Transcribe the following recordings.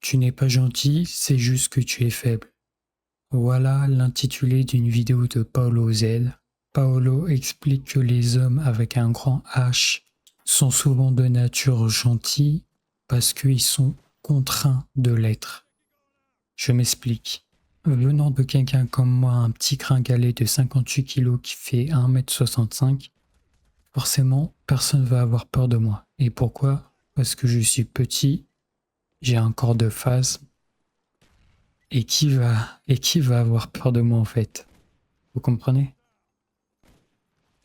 Tu n'es pas gentil, c'est juste que tu es faible. Voilà l'intitulé d'une vidéo de Paolo Z. Paolo explique que les hommes avec un grand H sont souvent de nature gentils parce qu'ils sont contraints de l'être. Je m'explique. Venant de quelqu'un comme moi, un petit gringalet de 58 kilos qui fait 1m65, forcément, personne ne va avoir peur de moi. Et pourquoi? Parce que je suis petit, j'ai un corps de phase. Et qui va avoir peur de moi en fait? Vous comprenez?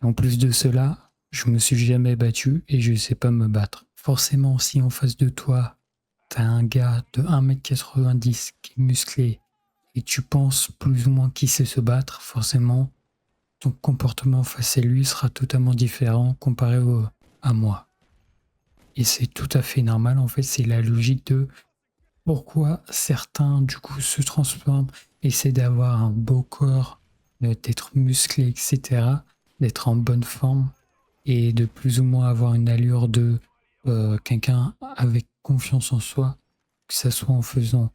En plus de cela, je me suis jamais battu et je sais pas me battre. Forcément, si en face de toi, t'as un gars de 1m90 qui est musclé et tu penses plus ou moins qu'il sait se battre, forcément, ton comportement face à lui sera totalement différent comparé à moi. Et c'est tout à fait normal, en fait, c'est la logique de pourquoi certains, du coup, se transforment, essaient d'avoir un beau corps, d'être musclés, etc., d'être en bonne forme et de plus ou moins avoir une allure de quelqu'un avec confiance en soi, que ce soit en faisant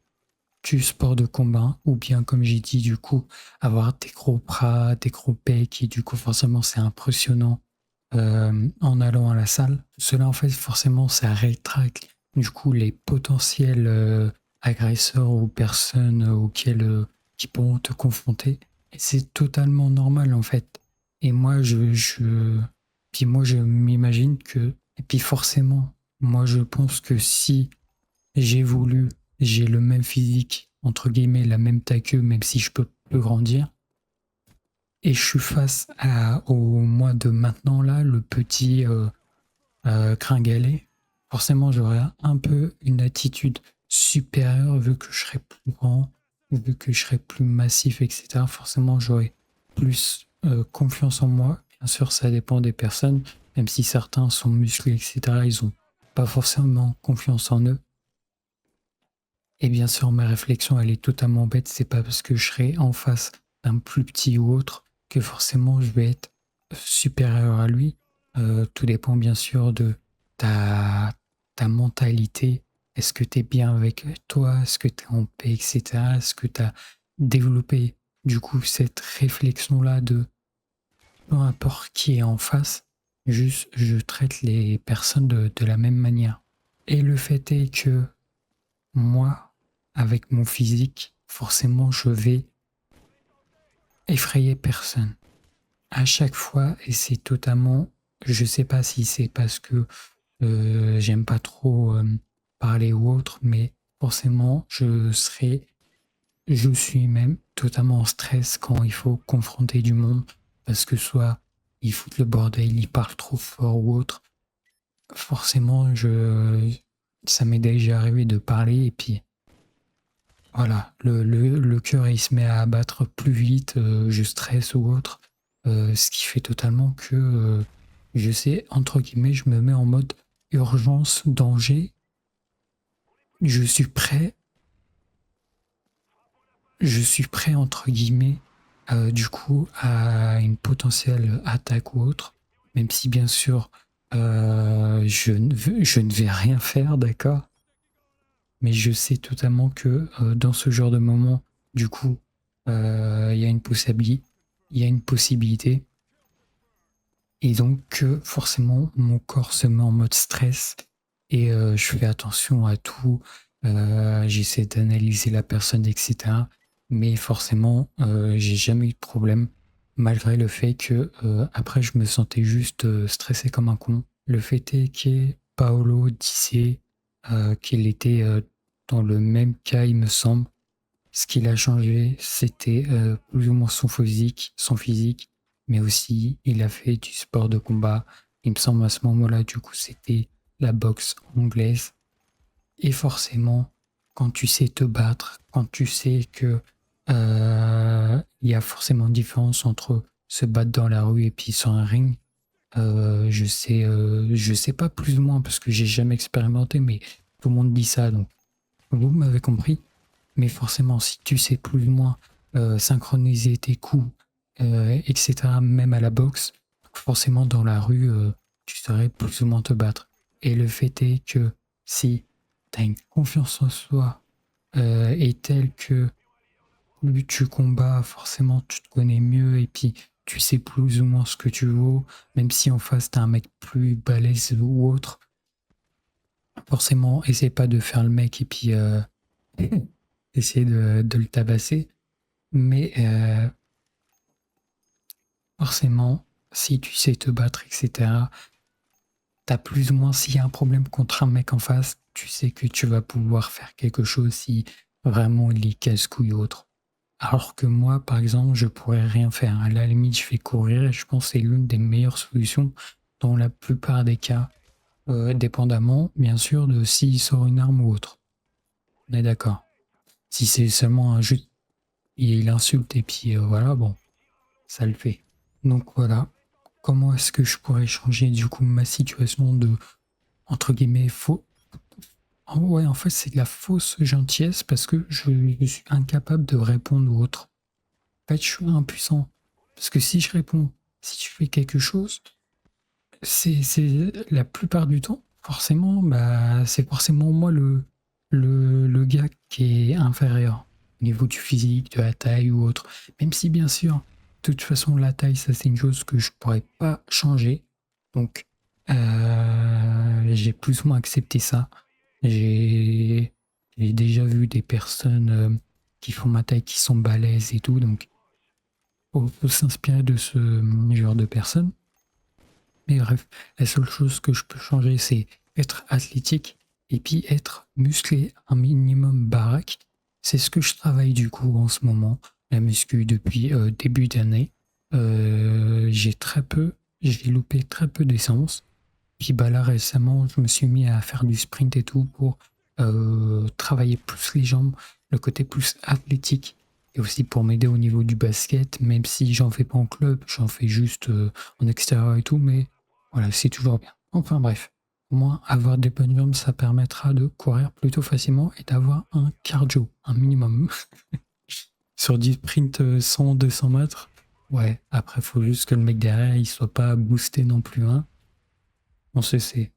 du sport de combat ou bien, comme j'ai dit, du coup, avoir des gros bras, des gros pecs et du coup, forcément, c'est impressionnant en allant à la salle. Cela, en fait, forcément, ça rétracte du coup les potentiels agresseurs ou personnes auxquelles qui pourront te confronter. Et c'est totalement normal, en fait. Et moi, puis moi, je m'imagine que, et puis forcément, moi, je pense que si j'ai voulu, j'ai le même physique, entre guillemets, la même taille qu'eux, même si je peux plus grandir, et je suis face au moi de maintenant, là, le petit gringalet, forcément j'aurais un peu une attitude supérieure vu que je serais plus grand, vu que je serais plus massif, etc. Forcément j'aurais plus confiance en moi. Bien sûr, ça dépend des personnes, même si certains sont musclés, etc. Ils n'ont pas forcément confiance en eux. Et bien sûr, ma réflexion, elle est totalement bête. C'est pas parce que je serai en face d'un plus petit ou autre que forcément je vais être supérieur à lui. Tout dépend bien sûr de ta mentalité. Est-ce que tu es bien avec toi? Est-ce que tu es en paix, etc. Est-ce que tu as développé du coup cette réflexion-là de peu importe qui est en face, juste je traite les personnes de la même manière. Et le fait est que moi, avec mon physique, forcément, je vais effrayer personne. À chaque fois, et c'est totalement, je sais pas si c'est parce que j'aime pas trop parler ou autre, mais forcément, je suis même totalement en stress quand il faut confronter du monde, parce que soit ils foutent le bordel, ils parlent trop fort ou autre. Forcément, ça m'est déjà arrivé de parler et puis voilà, le cœur il se met à battre plus vite, je stresse ou autre, ce qui fait totalement que je sais, entre guillemets, je me mets en mode urgence, danger, je suis prêt, entre guillemets, du coup, à une potentielle attaque ou autre, même si bien sûr, je ne vais rien faire, d'accord? Mais je sais totalement que dans ce genre de moment, du coup, il y a une possibilité. Et donc, forcément, mon corps se met en mode stress et je fais attention à tout. J'essaie d'analyser la personne, etc. Mais forcément, j'ai jamais eu de problème, malgré le fait que après, je me sentais juste stressé comme un con. Le fait est que Paolo disait qu'il était dans le même cas, il me semble. Ce qui l'a changé, c'était plus ou moins son physique, mais aussi il a fait du sport de combat. Il me semble à ce moment-là, du coup, c'était la boxe anglaise. Et forcément, quand tu sais te battre, quand tu sais que il y a forcément une différence entre se battre dans la rue et puis sur un ring, je sais pas plus ou moins parce que j'ai jamais expérimenté, mais tout le monde dit ça, donc vous m'avez compris. Mais forcément, si tu sais plus ou moins synchroniser tes coups, etc., même à la boxe, forcément dans la rue, tu saurais plus ou moins te battre. Et le fait est que si tu as une confiance en soi est telle que plus tu combats, forcément tu te connais mieux et puis tu sais plus ou moins ce que tu vaux, même si en face t'as un mec plus balèze ou autre. Forcément, essaie pas de faire le mec et puis essayer de le tabasser. Mais forcément, si tu sais te battre, etc., t'as plus ou moins, s'il y a un problème contre un mec en face, tu sais que tu vas pouvoir faire quelque chose si vraiment il est casse-couille ou autre. Alors que moi, par exemple, je pourrais rien faire. À la limite, je vais courir et je pense que c'est l'une des meilleures solutions dans la plupart des cas, dépendamment, bien sûr, de s'il sort une arme ou autre. On est d'accord. Si c'est seulement un jeu, il insulte et puis voilà, bon, ça le fait. Donc voilà, comment est-ce que je pourrais changer du coup ma situation de, entre guillemets, faux. Oh, ouais, en fait, c'est de la fausse gentillesse parce que je suis incapable de répondre aux autres. En fait, je suis impuissant. Parce que si je réponds, si tu fais quelque chose, c'est la plupart du temps, forcément, bah, c'est forcément moi le gars qui est inférieur au niveau du physique, de la taille ou autre. Même si, bien sûr, de toute façon, la taille, ça, c'est une chose que je pourrais pas changer. Donc, j'ai plus ou moins accepté ça. J'ai déjà vu des personnes qui font ma taille, qui sont balèzes et tout, donc faut s'inspirer de ce genre de personnes. Mais bref, la seule chose que je peux changer, c'est être athlétique et puis être musclé, un minimum baraque. C'est ce que je travaille du coup en ce moment, la muscu depuis début d'année. J'ai loupé très peu d'essence. Puis bah là récemment, je me suis mis à faire du sprint et tout pour travailler plus les jambes, le côté plus athlétique et aussi pour m'aider au niveau du basket, même si j'en fais pas en club, j'en fais juste en extérieur et tout, mais voilà, c'est toujours bien. Enfin bref, au moins avoir des bonnes jambes, ça permettra de courir plutôt facilement et d'avoir un cardio, un minimum. Sur du sprint 100-200 mètres, ouais, après faut juste que le mec derrière il soit pas boosté non plus, hein. On se sait.